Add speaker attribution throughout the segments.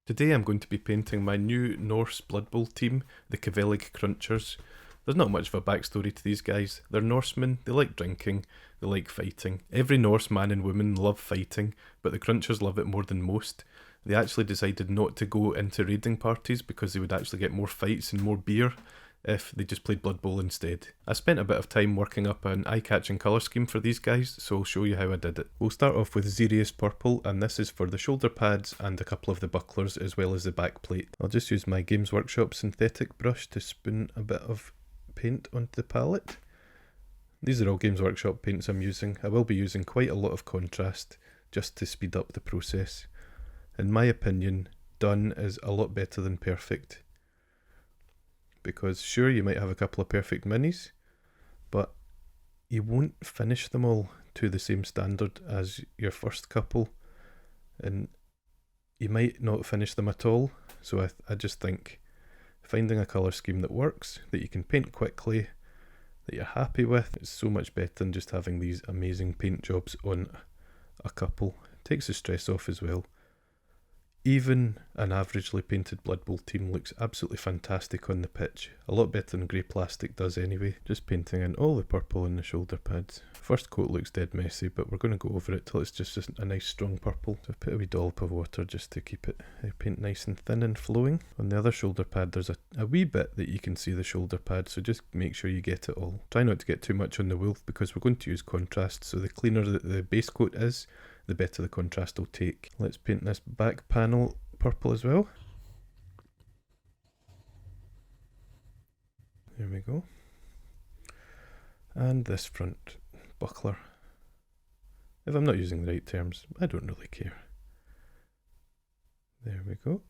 Speaker 1: Today I'm going to be painting my new Norse Bloodbowl team, the Kavelik Crunchers. There's not much of a backstory to these guys. They're Norsemen, they like drinking, they like fighting. Every Norse man and woman love fighting, but the Crunchers love it more than most. They actually decided not to go into raiding parties because they would actually get more fights and more beer if they just played Blood Bowl instead. I spent a bit of time working up an eye-catching colour scheme for these guys, so I'll show you how I did it. We'll start off with Xerius Purple, and this is for the shoulder pads and a couple of the bucklers as well as the back plate. I'll just use my Games Workshop synthetic brush to spoon a bit of paint onto the palette. These are all Games Workshop paints I'm using. I will be using quite a lot of contrast just to speed up the process. In my opinion, done is a lot better than perfect. Because sure, you might have a couple of perfect minis, but you won't finish them all to the same standard as your first couple, and you might not finish them at all. So I just think finding a colour scheme that works, that you can paint quickly, that you're happy with, is so much better than just having these amazing paint jobs on a couple. It takes the stress off as well. Even an averagely painted Blood Bowl team looks absolutely fantastic on the pitch. A lot better than grey plastic does anyway. Just painting in all the purple in the shoulder pads. First coat looks dead messy, but we're going to go over it till it's just a nice strong purple. So I've put a wee dollop of water just to keep it paint nice and thin and flowing. On the other shoulder pad there's a wee bit that you can see the shoulder pad, so just make sure you get it all. Try not to get too much on the wolf because we're going to use contrast, so the cleaner the base coat is, the better the contrast will take. Let's paint this back panel purple as well. There we go. And this front buckler. If I'm not using the right terms, I don't really care. There we go.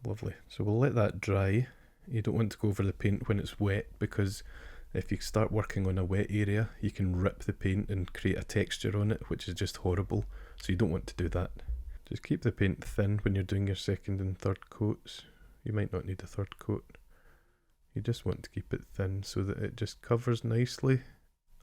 Speaker 1: Lovely. So we'll let that dry. You don't want to go over the paint when it's wet, because if you start working on a wet area, you can rip the paint and create a texture on it, which is just horrible. So you don't want to do that. Just keep the paint thin when you're doing your second and third coats. You might not need a third coat. You just want to keep it thin so that it just covers nicely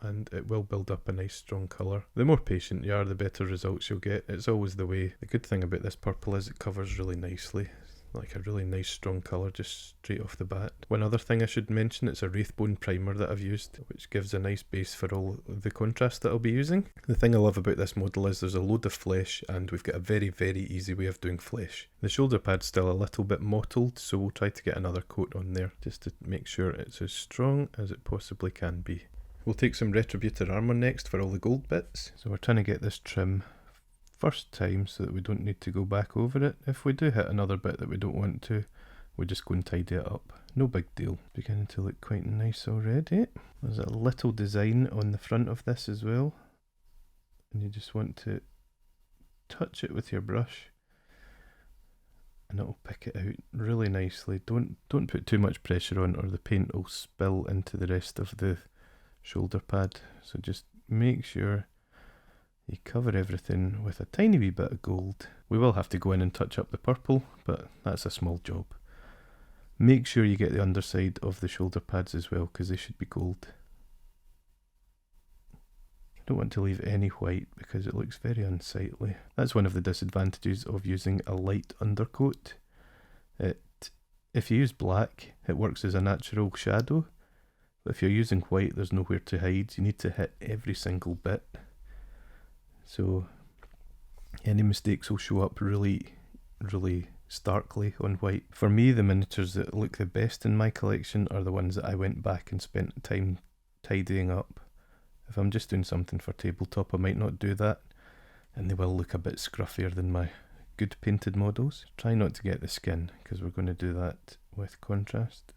Speaker 1: and it will build up a nice strong colour. The more patient you are, the better results you'll get. It's always the way. The good thing about this purple is it covers really nicely. Like a really nice strong colour just straight off the bat. One other thing I should mention, it's a Wraithbone primer that I've used, which gives a nice base for all the contrast that I'll be using. The thing I love about this model is there's a load of flesh, and we've got a very easy way of doing flesh. The shoulder pad's still a little bit mottled, so we'll try to get another coat on there just to make sure it's as strong as it possibly can be. We'll take some Retributed Armor next for all the gold bits. So we're trying to get this trim first time so that we don't need to go back over it. If we do hit another bit that we don't want to, we just go and tidy it up. No big deal. Beginning to look quite nice already. There's a little design on the front of this as well, and you just want to touch it with your brush and it'll pick it out really nicely. Don't put too much pressure on or the paint will spill into the rest of the shoulder pad. So just make sure you cover everything with a tiny wee bit of gold. We will have to go in and touch up the purple, but that's a small job. Make sure you get the underside of the shoulder pads as well, because they should be gold. I don't want to leave any white because it looks very unsightly. That's one of the disadvantages of using a light undercoat. If you use black, it works as a natural shadow, but if you're using white, there's nowhere to hide. You need to hit every single bit. So any mistakes will show up really starkly on white. For me, the miniatures that look the best in my collection are the ones that I went back and spent time tidying up. If I'm just doing something for tabletop, I might not do that, and they will look a bit scruffier than my good painted models. Try not to get the skin, because we're going to do that with contrast.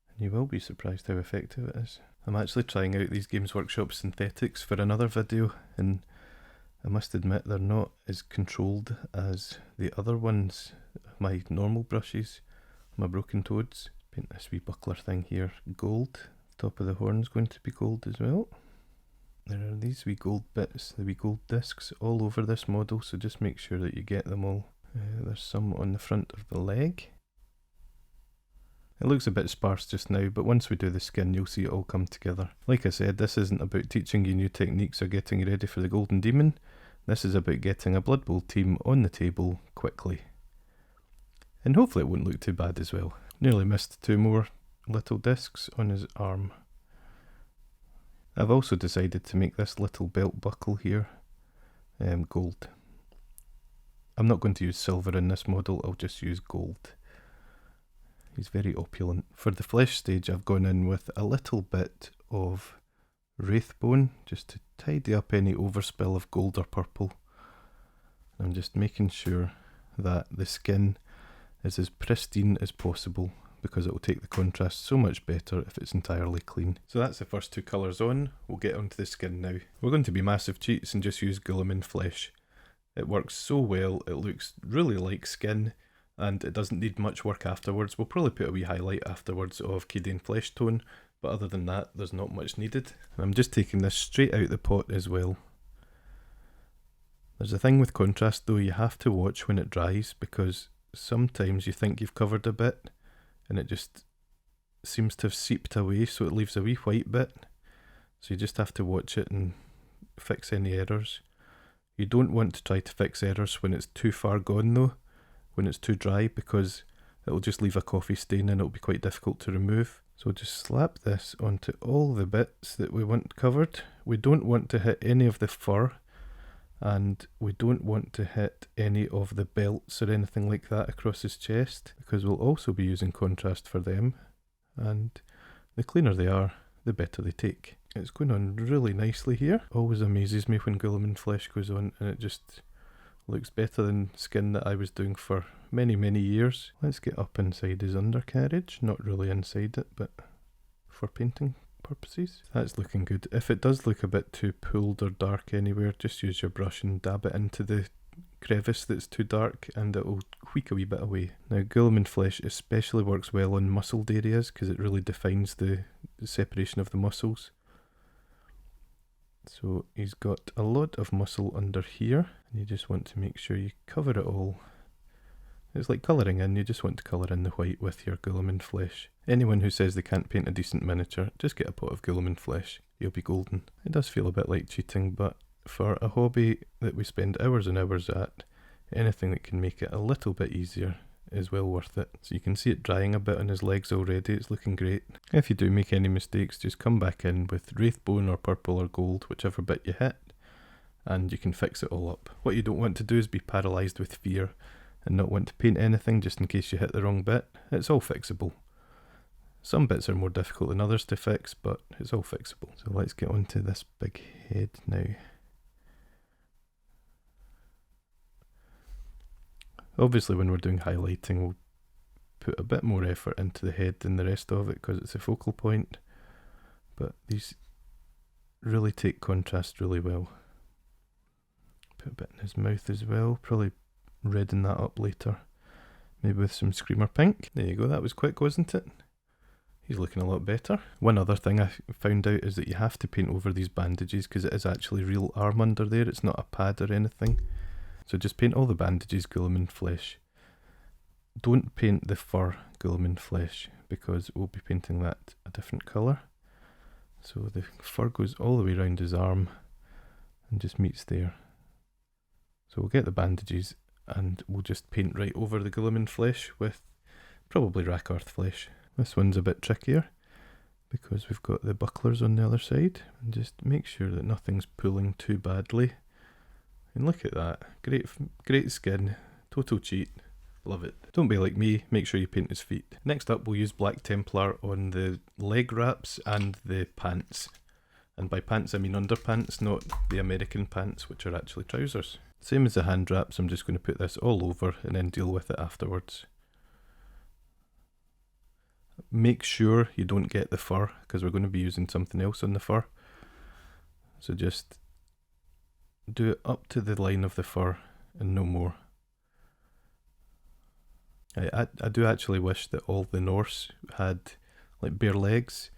Speaker 1: And you will be surprised how effective it is. I'm actually trying out these Games Workshop synthetics for another video, and I must admit they're not as controlled as the other ones, my normal brushes, my Broken Toads. Paint this wee buckler thing here gold. Top of the horn's going to be gold as well. There are these wee gold bits, the wee gold discs all over this model, so just make sure that you get them all. There's some on the front of the leg. It looks a bit sparse just now, but once we do the skin you'll see it all come together. Like I said, this isn't about teaching you new techniques or getting you ready for the Golden Demon. This is about getting a Blood Bowl team on the table quickly. And hopefully it won't look too bad as well. Nearly missed 2 more little discs on his arm. I've also decided to make this little belt buckle here gold. I'm not going to use silver in this model, I'll just use gold. He's very opulent. For the flesh stage I've gone in with a little bit of wraithbone just to tidy up any overspill of gold or purple. I'm just making sure that the skin is as pristine as possible because it will take the contrast so much better if it's entirely clean. So that's the first 2 colours on. We'll get onto the skin now. We're going to be massive cheats and just use Guilliman flesh. It works so well, it looks really like skin and it doesn't need much work afterwards. We'll probably put a wee highlight afterwards of Cadian flesh tone, but other than that there's not much needed. And I'm just taking this straight out the pot as well. There's a thing with contrast though, you have to watch when it dries because sometimes you think you've covered a bit and it just seems to have seeped away, so it leaves a wee white bit. So you just have to watch it and fix any errors. You don't want to try to fix errors when it's too far gone though, when it's too dry, because it'll just leave a coffee stain and it'll be quite difficult to remove. So just slap this onto all the bits that we want covered. We don't want to hit any of the fur, and we don't want to hit any of the belts or anything like that across his chest, because we'll also be using contrast for them, and the cleaner they are, the better they take. It's going on really nicely here. Always amazes me when Guilliman flesh goes on and it just looks better than skin that I was doing for many years. Let's get up inside his undercarriage, not really inside it, but for painting purposes. That's looking good. If it does look a bit too pooled or dark anywhere, just use your brush and dab it into the crevice that's too dark and it will tweak a wee bit away. Now Guilliman flesh especially works well on muscled areas because it really defines the separation of the muscles. So he's got a lot of muscle under here and you just want to make sure you cover it all. It's like colouring in, you just want to colour in the white with your Guilliman flesh. Anyone who says they can't paint a decent miniature, just get a pot of Guilliman flesh, you'll be golden. It does feel a bit like cheating, but for a hobby that we spend hours and hours at, anything that can make it a little bit easier is well worth it. So you can see it drying a bit on his legs already, it's looking great. If you do make any mistakes, just come back in with wraithbone or purple or gold, whichever bit you hit, and you can fix it all up. What you don't want to do is be paralysed with fear and not want to paint anything just in case you hit the wrong bit. It's all fixable. Some bits are more difficult than others to fix, but it's all fixable. So let's get onto this big head now. Obviously when we're doing highlighting we'll put a bit more effort into the head than the rest of it because it's a focal point, but these really take contrast really well. Put a bit in his mouth as well, probably redden that up later, maybe with some Screamer Pink. There you go, that was quick, wasn't it? He's looking a lot better. One other thing I found out is that you have to paint over these bandages because it is actually real arm under there, it's not a pad or anything. So just paint all the bandages Guilliman flesh. Don't paint the fur Guilliman flesh because we'll be painting that a different colour. So the fur goes all the way around his arm and just meets there. So we'll get the bandages and we'll just paint right over the Guilliman flesh with probably Rakarth flesh. This one's a bit trickier because we've got the bucklers on the other side, and just make sure that nothing's pulling too badly. And look at that, great skin, total cheat, love it. Don't be like me, make sure you paint his feet. Next up we'll use Black Templar on the leg wraps and the pants. And by pants I mean underpants, not the American pants which are actually trousers. Same as the hand wraps, I'm just going to put this all over and then deal with it afterwards. Make sure you don't get the fur because we're going to be using something else on the fur. So just do it up to the line of the fur and no more. I do actually wish that all the Norse had like bare legs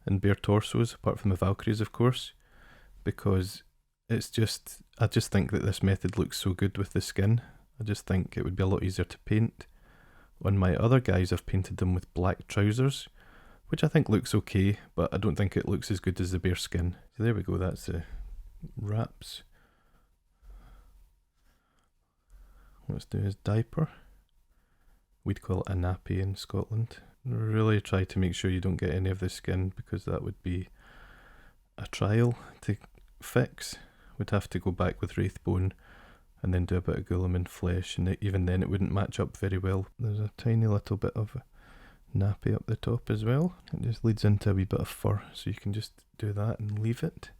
Speaker 1: and bare torsos, apart from the Valkyries of course, because it's just, I just think that this method looks so good with the skin. I just think it would be a lot easier to paint. On my other guys I've painted them with black trousers, which I think looks okay, but I don't think it looks as good as the bare skin. So there we go, that's the wraps Let's do his diaper. We'd call it a nappy in Scotland. Really try to make sure you don't get any of the skin, because that would be a trial to fix. We'd have to go back with Wraithbone and then do a bit of Guilliman flesh, and even then it wouldn't match up very well. There's a tiny little bit of nappy up the top as well. It just leads into a wee bit of fur, so you can just do that and leave it.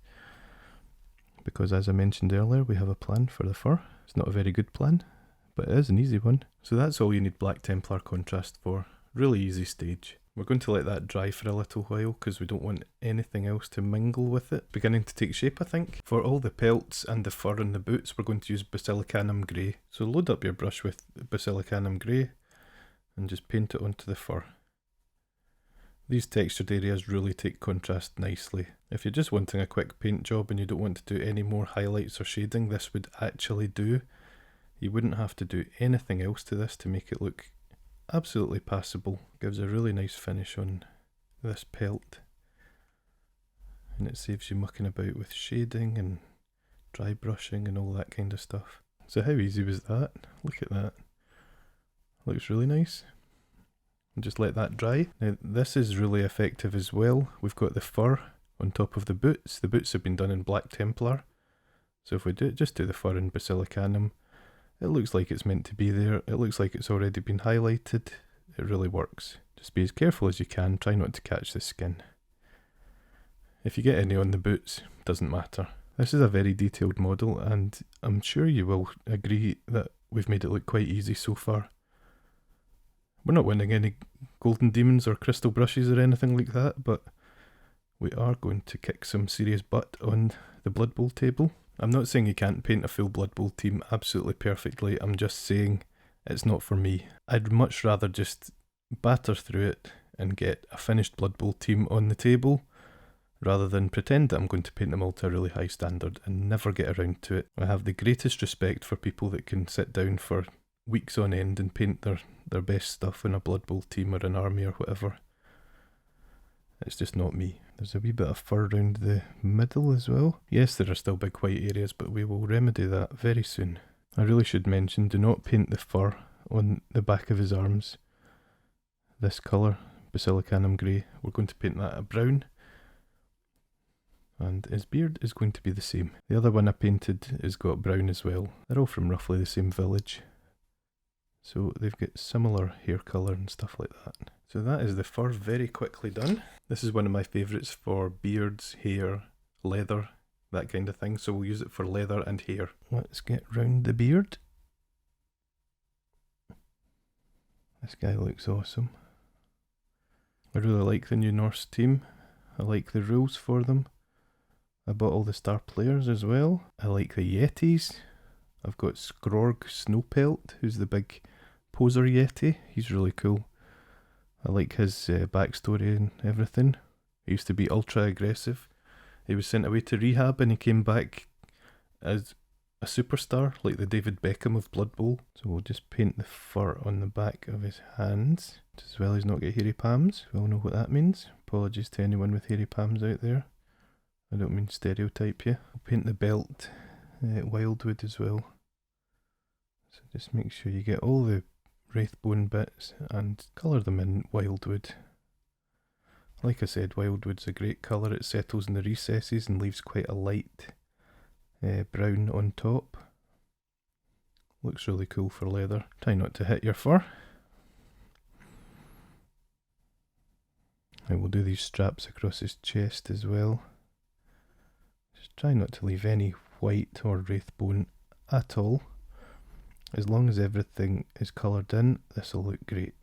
Speaker 1: Because as I mentioned earlier, we have a plan for the fur. It's not a very good plan, but it is an easy one. So that's all you need Black Templar contrast for. Really easy stage. We're going to let that dry for a little while because we don't want anything else to mingle with it. Beginning to take shape, I think. For all the pelts and the fur and the boots, we're going to use Basilicanum Grey. So load up your brush with Basilicanum Grey and just paint it onto the fur. These textured areas really take contrast nicely. If you're just wanting a quick paint job and you don't want to do any more highlights or shading, this would actually do. You wouldn't have to do anything else to this to make it look absolutely passable. Gives a really nice finish on this pelt, and it saves you mucking about with shading and dry brushing and all that kind of stuff. So how easy was that? Look at that. Looks really nice. And just let that dry. Now this is really effective as well. We've got the fur on top of the boots. The boots have been done in Black Templar, so if we just do the fur in Basilicanum, it looks like it's meant to be there. It looks like it's already been highlighted. It really works. Just be as careful as you can. Try not to catch the skin. If you get any on the boots, doesn't matter. This is a very detailed model, and I'm sure you will agree that we've made it look quite easy so far. We're not winning any golden demons or crystal brushes or anything like that, but we are going to kick some serious butt on the Bloodbowl table. I'm not saying you can't paint a full Bloodbowl team absolutely perfectly, I'm just saying it's not for me. I'd much rather just batter through it and get a finished Bloodbowl team on the table, rather than pretend that I'm going to paint them all to a really high standard and never get around to it. I have the greatest respect for people that can sit down for weeks on end and paint their best stuff in a Bloodbowl team or an army or whatever. It's just not me. There's a wee bit of fur around the middle as well. Yes, there are still big white areas, but we will remedy that very soon. I really should mention, do not paint the fur on the back of his arms. This colour, Basilicanum Grey, we're going to paint that a brown. And his beard is going to be the same. The other one I painted has got brown as well. They're all from roughly the same village, so they've got similar hair colour and stuff like that. So that is the fur very quickly done. This is one of my favourites for beards, hair, leather, that kind of thing. So we'll use it for leather and hair. Let's get round the beard. This guy looks awesome. I really like the new Norse team. I like the rules for them. I bought all the star players as well. I like the Yetis. I've got Skrorg Snowpelt, who's the big poser Yeti. He's really cool. I like his backstory and everything. He used to be ultra aggressive. He was sent away to rehab and he came back as a superstar, like the David Beckham of Bloodbowl. So we'll just paint the fur on the back of his hands, as well as not get hairy palms. We all know what that means. Apologies to anyone with hairy palms out there. I don't mean stereotype you. I'll paint the belt Wildwood as well. So just make sure you get all the Wraithbone bits and colour them in Wildwood. Like I said, Wildwood's a great colour. It settles in the recesses and leaves quite a light brown on top. Looks really cool for leather. Try not to hit your fur. I will do these straps across his chest as well. Just try not to leave any white or Wraithbone at all. As long as everything is coloured in, this will look great.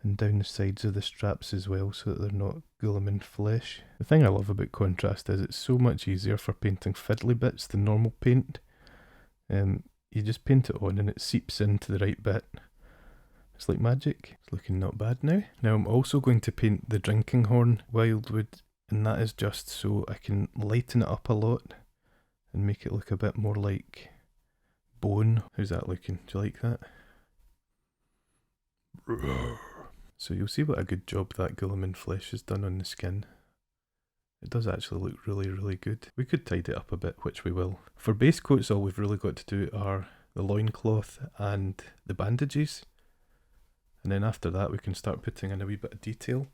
Speaker 1: And down the sides of the straps as well, so that they're not Guilliman flesh. The thing I love about contrast is it's so much easier for painting fiddly bits than normal paint. You just paint it on and it seeps into the right bit. It's like magic. It's looking not bad now. Now I'm also going to paint the drinking horn Wildwood, and that is just so I can lighten it up a lot and make it look a bit more like bone. How's that looking? Do you like that? So you'll see what a good job that Guilliman flesh has done on the skin. It does actually look really, really good. We could tidy it up a bit, which we will. For base coats, all we've really got to do are the loincloth and the bandages. And then after that we can start putting in a wee bit of detail.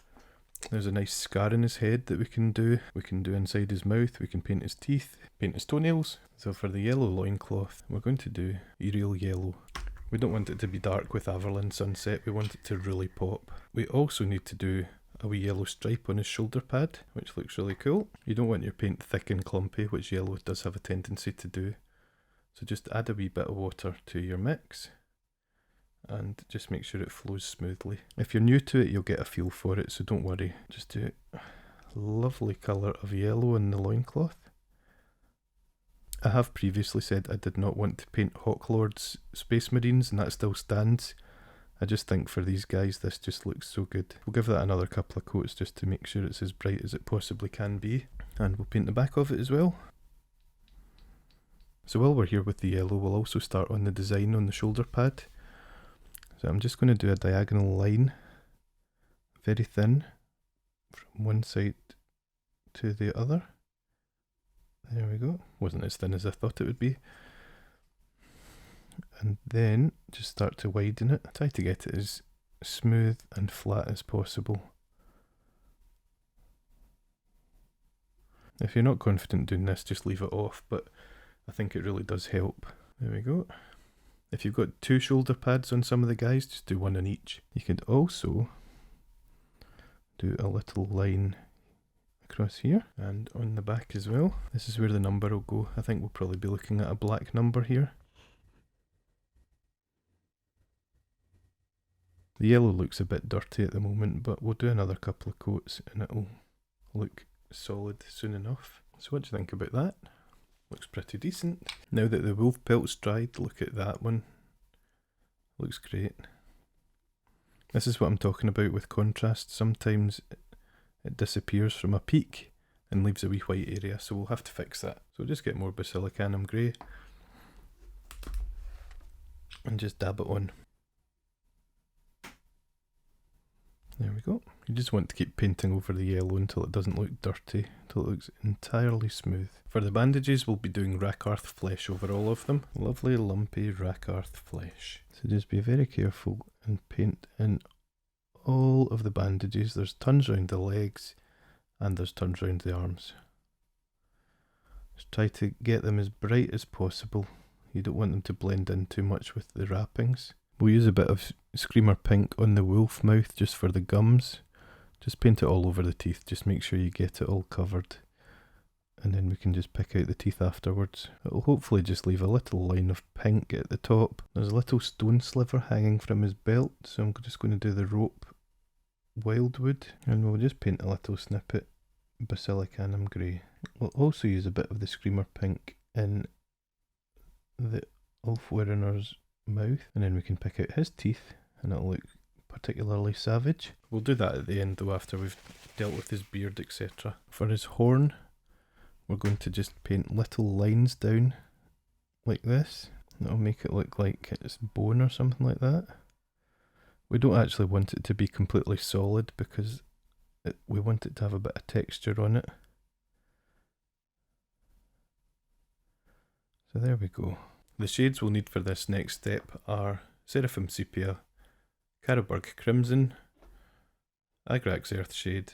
Speaker 1: There's a nice scar in his head that we can do. We can do inside his mouth, we can paint his teeth, paint his toenails. So for the yellow loincloth, we're going to do Aerial Yellow. We don't want it to be dark with Averland Sunset, we want it to really pop. We also need to do a wee yellow stripe on his shoulder pad, which looks really cool. You don't want your paint thick and clumpy, which yellow does have a tendency to do. So just add a wee bit of water to your mix and just make sure it flows smoothly. If you're new to it, you'll get a feel for it, so don't worry. Just do a lovely colour of yellow in the loincloth. I have previously said I did not want to paint Hawklord's Space Marines, and that still stands. I just think for these guys this just looks so good. We'll give that another couple of coats just to make sure it's as bright as it possibly can be. And we'll paint the back of it as well. So while we're here with the yellow, we'll also start on the design on the shoulder pad. So I'm just going to do a diagonal line, very thin, from one side to the other. There we go. Wasn't as thin as I thought it would be. And then just start to widen it. Try to get it as smooth and flat as possible. If you're not confident doing this, just leave it off, but I think it really does help. There we go. If you've got two shoulder pads on some of the guys, just do one on each. You could also do a little line across here and on the back as well. This is where the number will go. I think we'll probably be looking at a black number here. The yellow looks a bit dirty at the moment, but we'll do another couple of coats and it'll look solid soon enough. So what do you think about that? Looks pretty decent. Now that the wolf pelt's dried, look at that one. Looks great. This is what I'm talking about with contrast. Sometimes it disappears from a peak and leaves a wee white area, so we'll have to fix that. So we'll just get more Basilicanum Grey and just dab it on. There we go. You just want to keep painting over the yellow until it doesn't look dirty, until it looks entirely smooth. For the bandages, we'll be doing Rakarth flesh over all of them. Lovely lumpy Rakarth flesh. So just be very careful and paint in all of the bandages. There's tons around the legs and there's tons around the arms. Just try to get them as bright as possible. You don't want them to blend in too much with the wrappings. We'll use a bit of Screamer Pink on the wolf mouth just for the gums. Just paint it all over the teeth, just make sure you get it all covered. And then we can just pick out the teeth afterwards. It'll hopefully just leave a little line of pink at the top. There's a little stone sliver hanging from his belt, so I'm just going to do the rope Wildwood. And we'll just paint a little snippet Basilicanum Grey. We'll also use a bit of the Screamer Pink in the Ulfwerener's mouth, and then we can pick out his teeth and it'll look particularly savage. We'll do that at the end though, after we've dealt with his beard, etc. For his horn, we're going to just paint little lines down like this. That'll make it look like it's bone or something like that. We don't actually want it to be completely solid because we want it to have a bit of texture on it. So there we go. The shades we'll need for this next step are Seraphim Sepia, Kavelik Crimson, Agrax Earthshade,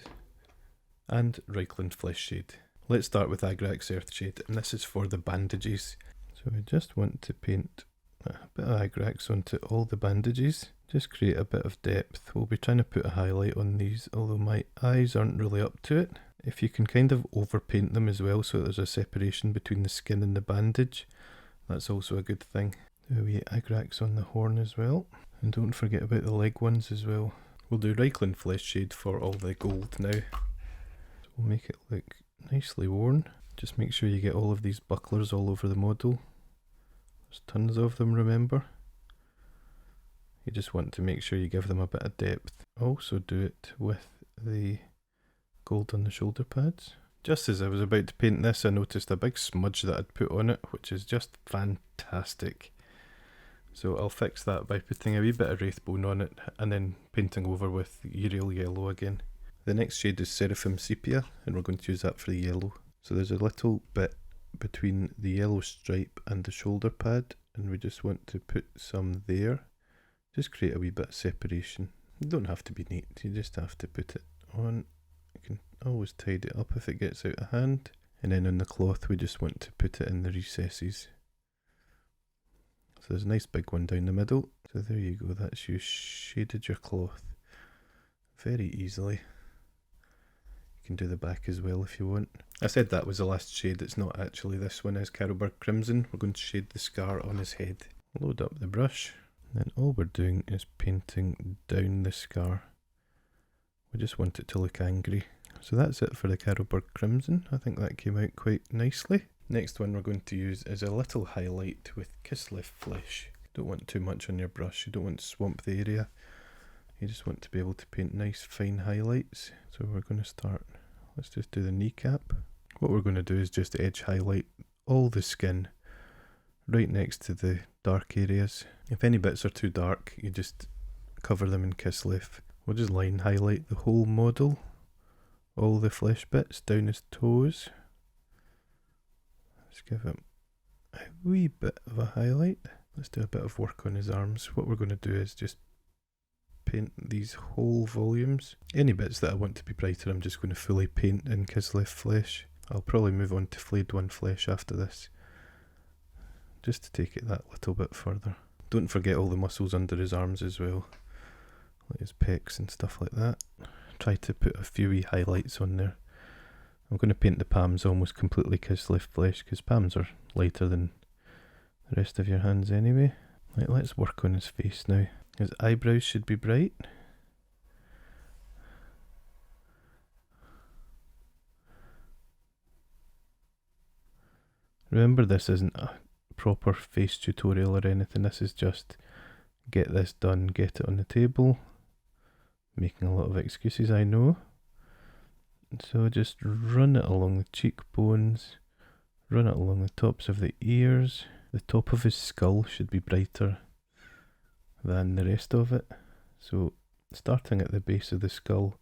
Speaker 1: and Reichland Flesh Shade. Let's start with Agrax Earthshade, and this is for the bandages. So we just want to paint a bit of Agrax onto all the bandages. Just create a bit of depth. We'll be trying to put a highlight on these, although my eyes aren't really up to it. If you can kind of overpaint them as well so there's a separation between the skin and the bandage, that's also a good thing. Do a wee Agrax on the horn as well. And don't forget about the leg ones as well. We'll do Reichland Flesh Shade for all the gold now. So we'll make it look nicely worn. Just make sure you get all of these bucklers all over the model. There's tons of them, remember. You just want to make sure you give them a bit of depth. Also do it with the gold on the shoulder pads. Just as I was about to paint this, I noticed a big smudge that I'd put on it, which is just fantastic. So I'll fix that by putting a wee bit of Wraithbone on it and then painting over with Aerial Yellow again. The next shade is Seraphim Sepia, and we're going to use that for the yellow. So there's a little bit between the yellow stripe and the shoulder pad and we just want to put some there. Just create a wee bit of separation. You don't have to be neat, you just have to put it on. You can always tidy it up if it gets out of hand. And then on the cloth we just want to put it in the recesses. So there's a nice big one down the middle. So there you go, that's you shaded your cloth very easily. You can do the back as well if you want. I said that was the last shade, it's not actually. This one is Carroburg Crimson. We're going to shade the scar on his head. Load up the brush, and then all we're doing is painting down the scar. We just want it to look angry. So that's it for the Carroburg Crimson. I think that came out quite nicely. Next one we're going to use is a little highlight with Kislev Flesh. Don't want too much on your brush, you don't want to swamp the area. You just want to be able to paint nice fine highlights. So we're going to start, let's just do the kneecap. What we're going to do is just edge highlight all the skin right next to the dark areas. If any bits are too dark, you just cover them in Kislev. We'll just line highlight the whole model, all the flesh bits down his toes. Let's give him a wee bit of a highlight. Let's do a bit of work on his arms. What we're going to do is just paint these whole volumes. Any bits that I want to be brighter, I'm just going to fully paint in Kislev Flesh. I'll probably move on to Flayed One Flesh after this, just to take it that little bit further. Don't forget all the muscles under his arms as well, like his pecs and stuff like that. Try to put a few wee highlights on there. I'm going to paint the palms almost completely Kislev Flesh, because palms are lighter than the rest of your hands anyway. Right, let's work on his face now. His eyebrows should be bright. Remember, this isn't a proper face tutorial or anything, this is just get this done, get it on the table. Making a lot of excuses, I know. So just run it along the cheekbones, run it along the tops of the ears. The top of his skull should be brighter than the rest of it. So starting at the base of the skull,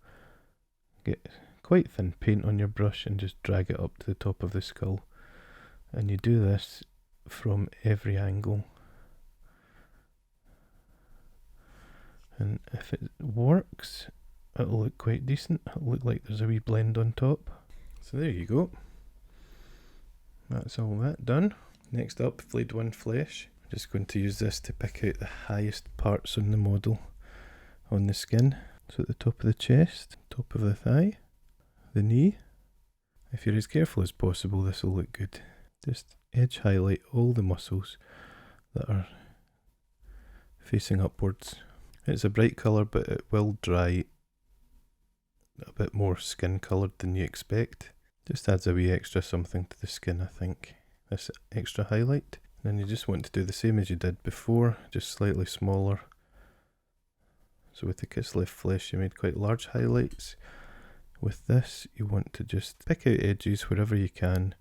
Speaker 1: get quite thin paint on your brush and just drag it up to the top of the skull. And you do this from every angle. And if it works, it'll look quite decent. It'll look like there's a wee blend on top. So there you go. That's all that done. Next up, Flayed One Flesh. I'm just going to use this to pick out the highest parts on the model on the skin. So at the top of the chest, top of the thigh, the knee. If you're as careful as possible, this will look good. Just edge highlight all the muscles that are facing upwards. It's a bright colour, but it will dry a bit more skin coloured than you expect. Just adds a wee extra something to the skin, I think. This extra highlight. And then you just want to do the same as you did before, just slightly smaller. So with the Kislev Flesh you made quite large highlights. With this you want to just pick out edges wherever you can.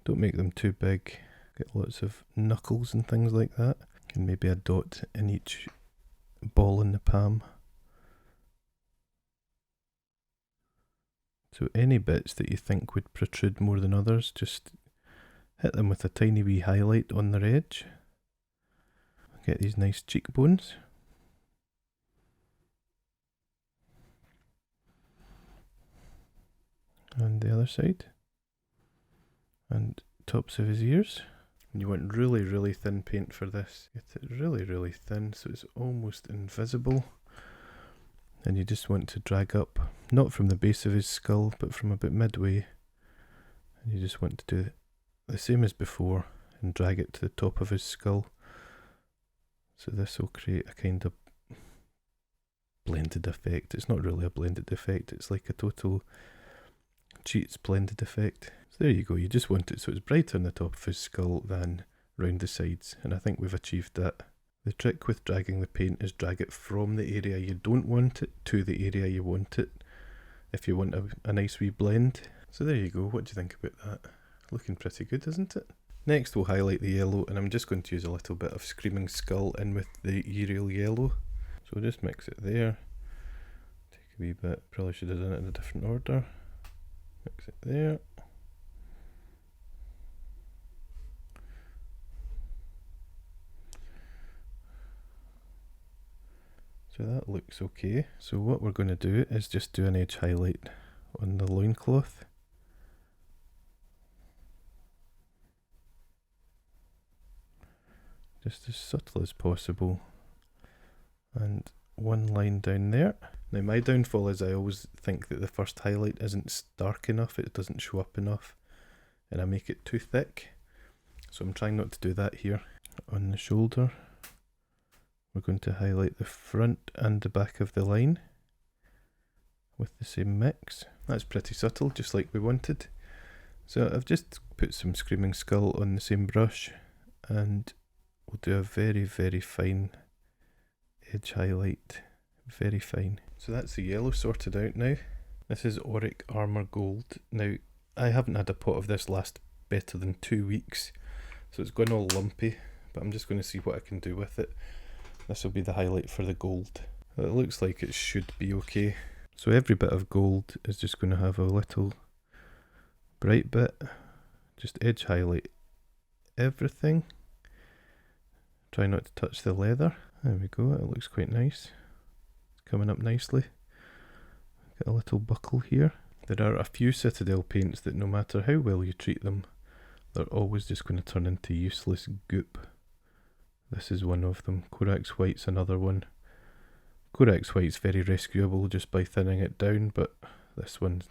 Speaker 1: Don't make them too big. Get lots of knuckles and things like that. And maybe a dot in each ball in the palm. So any bits that you think would protrude more than others, just hit them with a tiny wee highlight on their edge. Get these nice cheekbones. And the other side. And tops of his ears. And you want really thin paint for this. Get it really thin so it's almost invisible. And you just want to drag up, not from the base of his skull, but from about midway. And you just want to do the same as before and drag it to the top of his skull. So this will create a kind of blended effect. It's not really a blended effect, it's like a total cheats blended effect. So there you go, you just want it so it's brighter on the top of his skull than round the sides, and I think we've achieved that. The trick with dragging the paint is drag it from the area you don't want it to the area you want it, if you want a nice wee blend. So there you go, what do you think about that? Looking pretty good, isn't it? Next we'll highlight the yellow, and I'm just going to use a little bit of Screaming Skull in with the Uriel yellow. So we'll just mix it there. Take a wee bit, probably should have done it in a different order. Mix it there. So that looks okay. So what we're going to do is just do an edge highlight on the loincloth. Just as subtle as possible. And one line down there. Now my downfall is I always think that the first highlight isn't stark enough, it doesn't show up enough, and I make it too thick. So I'm trying not to do that here. On the shoulder, we're going to highlight the front and the back of the line with the same mix. That's pretty subtle, just like we wanted. So I've just put some Screaming Skull on the same brush, and we'll do a very, very fine edge highlight. Very fine. So that's the yellow sorted out now. This is Auric Armor Gold. Now, I haven't had a pot of this last better than 2 weeks, so it's gone all lumpy, but I'm just going to see what I can do with it. This will be the highlight for the gold. It looks like it should be okay. So every bit of gold is just going to have a little bright bit. Just edge highlight everything. Try not to touch the leather. There we go, it looks quite nice. It's coming up nicely. Got a little buckle here. There are a few Citadel paints that no matter how well you treat them, they're always just going to turn into useless goop. This is one of them. Corax White's another one. Corax White's very rescuable just by thinning it down, but this one,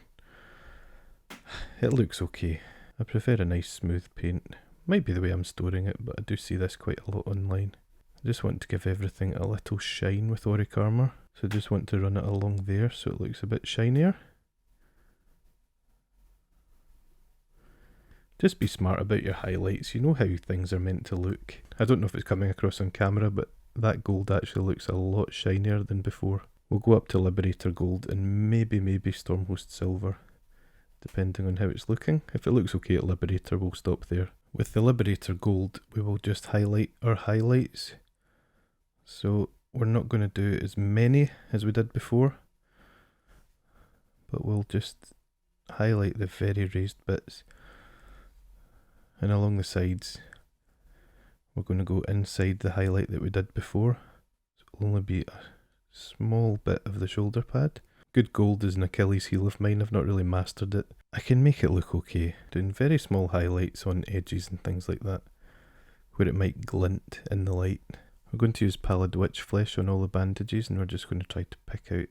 Speaker 1: it looks okay. I prefer a nice smooth paint. Might be the way I'm storing it, but I do see this quite a lot online. I just want to give everything a little shine with Auric Armor, so I just want to run it along there so it looks a bit shinier. Just be smart about your highlights, you know how things are meant to look. I don't know if it's coming across on camera, but that gold actually looks a lot shinier than before. We'll go up to Liberator Gold and maybe Stormhost Silver, depending on how it's looking. If it looks okay at Liberator, we'll stop there. With the Liberator Gold, we will just highlight our highlights. So we're not going to do as many as we did before, but we'll just highlight the very raised bits. And along the sides, we're going to go inside the highlight that we did before. So it'll only be a small bit of the shoulder pad. Good gold is an Achilles heel of mine, I've not really mastered it. I can make it look okay, doing very small highlights on edges and things like that, where it might glint in the light. We're going to use Pallid Witch Flesh on all the bandages, and we're just going to try to pick out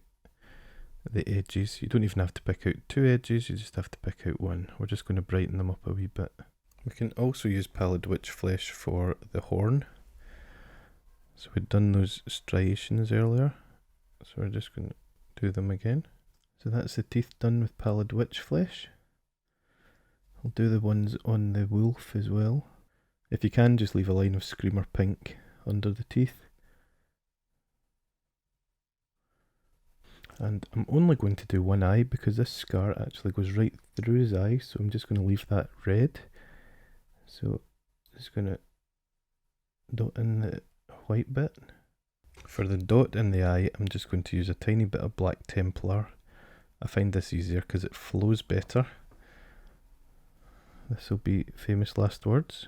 Speaker 1: the edges. You don't even have to pick out 2 edges, you just have to pick out 1. We're just going to brighten them up a wee bit. We can also use Pallid Witch Flesh for the horn. So we'd done those striations earlier, so we're just going to do them again. So that's the teeth done with Pallid Witch Flesh. I'll do the ones on the wolf as well. If you can, just leave a line of Screamer Pink under the teeth. And I'm only going to do one eye because this scar actually goes right through his eye, so I'm just going to leave that red. So just going to dot in the white bit. For the dot in the eye, I'm just going to use a tiny bit of Black Templar. I find this easier because it flows better. This will be Famous Last Words.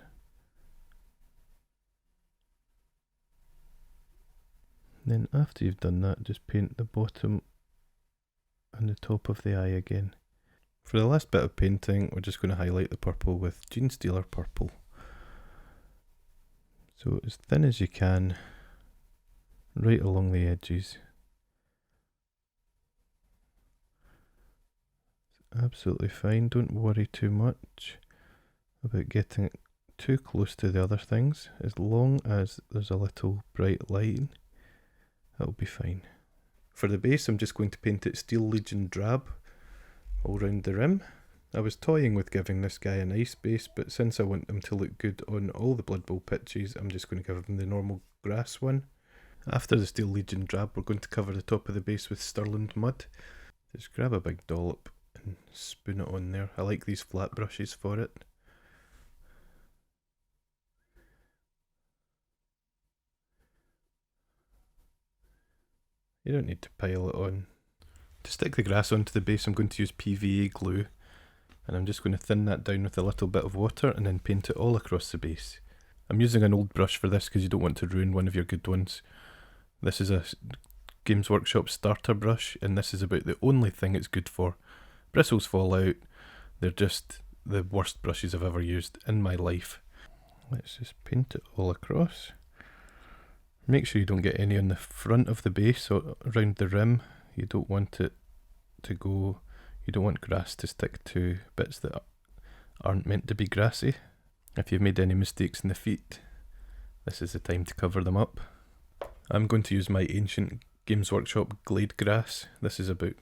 Speaker 1: Then after you've done that, just paint the bottom and the top of the eye again. For the last bit of painting, we're just going to highlight the purple with Genestealer Purple. So as thin as you can, right along the edges. It's absolutely fine, don't worry too much about getting it too close to the other things. As long as there's a little bright line, that'll be fine. For the base, I'm just going to paint it Steel Legion Drab all round the rim. I was toying with giving this guy an ice base, but since I want him to look good on all the Bloodbowl pitches, I'm just going to give him the normal grass one. After the Steel Legion Drab, we're going to cover the top of the base with Stirland Mud. Just grab a big dollop and spoon it on there. I like these flat brushes for it. You don't need to pile it on. To stick the grass onto the base, I'm going to use PVA glue, and I'm just going to thin that down with a little bit of water and then paint it all across the base. I'm using an old brush for this because you don't want to ruin one of your good ones. This is a Games Workshop starter brush, and this is about the only thing it's good for. Bristles fall out. They're just the worst brushes I've ever used in my life. Let's just paint it all across. Make sure you don't get any on the front of the base or around the rim. You don't want it to go, you don't want grass to stick to bits that aren't meant to be grassy. If you've made any mistakes in the feet, this is the time to cover them up. I'm going to use my ancient Games Workshop Glade Grass. This is about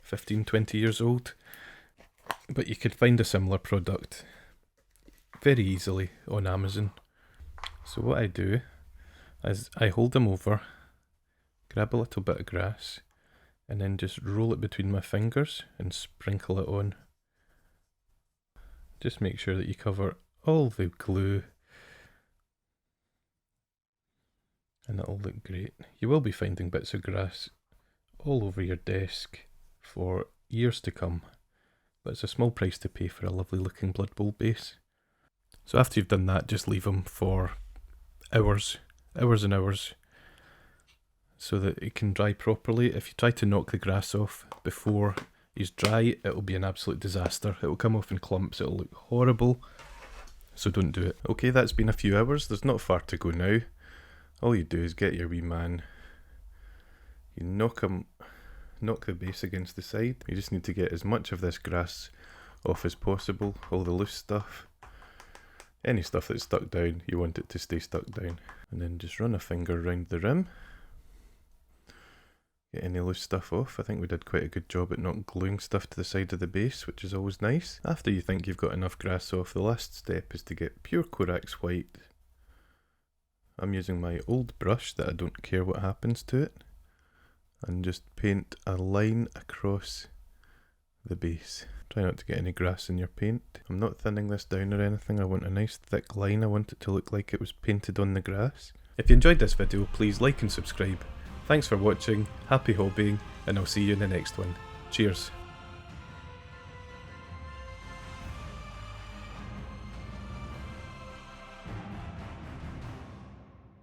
Speaker 1: 15-20 years old, but you could find a similar product very easily on Amazon. So what I do is I hold them over, grab a little bit of grass, and then just roll it between my fingers and sprinkle it on. Just make sure that you cover all the glue, and it'll look great. You will be finding bits of grass all over your desk for years to come, but it's a small price to pay for a lovely looking Bloodbowl base. So after you've done that, just leave them for hours and hours, so that it can dry properly. If you try to knock the grass off before he's dry, it'll be an absolute disaster. It'll come off in clumps, it'll look horrible, so don't do it. Okay, that's been a few hours, there's not far to go now. All you do is get your wee man, you knock the base against the side. You just need to get as much of this grass off as possible, all the loose stuff. Any stuff that's stuck down, you want it to stay stuck down. And then just run a finger around the rim. Get any loose stuff off. I think we did quite a good job at not gluing stuff to the side of the base, which is always nice. After you think you've got enough grass off, the last step is to get pure Corax white. I'm using my old brush that I don't care what happens to it, and just paint a line across the base. Try not to get any grass in your paint. I'm not thinning this down or anything, I want a nice thick line. I want it to look like it was painted on the grass. If you enjoyed this video, please like and subscribe. Thanks for watching, happy hobbying, and I'll see you in the next one. Cheers.